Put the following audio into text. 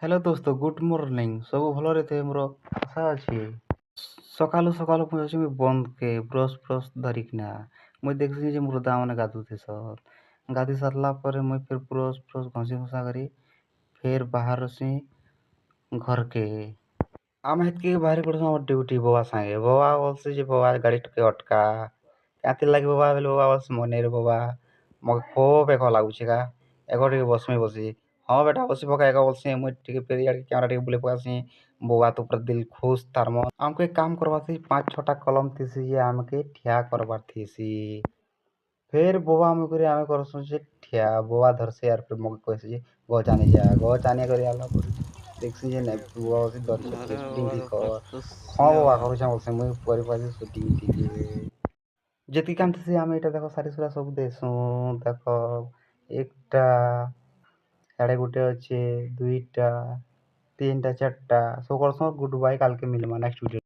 hello दोस्तों good morning सब भलରେ थे मोर आशा ଅଛି ସକାଳୁ ସକାଳୁ ମୁଁ ଅଛି ବନ୍ଦ କେ ବ୍ରଶ ଧରିକିନା ମୁଇଁ ଦେଖିଛି ଯେ ମୋର ଦାମାନେ ଗାଧୁଥିସନ୍ ଗାଧି ସାରିଲା ପରେ ମୁଇଁ ଫେର ବ୍ରଶ ଘଷି ଘୁଷା କରି ଫେର ବାହାରସି ଘରକେ ଆମେ ହେତ୍କି ବାହାରି ପଡ଼ୁଛୁ ଆମର ଡ୍ୟୁଟି ବବା ସାଙ୍ଗେ ବବା ବଲସି ଯେ ବବା ଗାଡ଼ି ଟିକେ ଅଟକା କାତିର୍ ଲାଗି ବବା ବେଲେ ବବା ବସ ମନେରେ ବବା ମତେ ଖୋବ୍ ଏକ ଲାଗୁଛି କା ଏକ ଟିକେ ବସମି ବସି ହଁ ବେଟା ବସି ପକା ଏକ ବଲସି ମୁଇଁ ଟିକେ ଫେରି ଆଡ଼କେ କ୍ୟାମେରା ଟିକେ ବୁଲେଇ ପକାସି ବବା ତ ପୁରା ଦିଲ୍ ଖୁସ୍ ତାର ମନ ଆମକୁ ଏକ କାମ କରବାର ଥି 5-6ଟା କଲମ ଥିସି ଯେ ଆମକେ ଠିଆ କରବାର ଥିସି ଫେର ବବା ଆମେ କରି ଆମେ କରସୁଁ ଯେ ଠିଆ ବବା ଧରସି ଆର ଫେର ମକେ କହିସି ଯେ ଗଛ ଆନି ଯା ଗଛ ଆନିଆ କରି ଆଲା ପରେ দেখছি যে নাই ববা বসে ধরছে ଘରେ ଟିକେ ସୁଟିଂ ବବାର ଟିକେ କର ହଁ ପ୍ରାପ୍ତ ବବା କରୁଛେ ବଲସି ମୁଇଁ କରି ପାରୁଛି ସୁଟିଂ ଟିକେ ଯେତିକି କାମ ଥିସି ଆମେ ଏଇଟା ଦେଖ ସାରି ସୁରା ସବୁ ଦେସୁଁ ଦେଖ একটা ସାଡ଼େ ଗୋଟେ ଅଛେ ଦୁଇଟା ତିନଟା ଚାରଟା ସବୁ କରସୁଁ ଗୁଡ୍ ବାଇ କାଲକେ ମିଲମା ନେକ୍ସଟ ଭିଡ଼ିଓ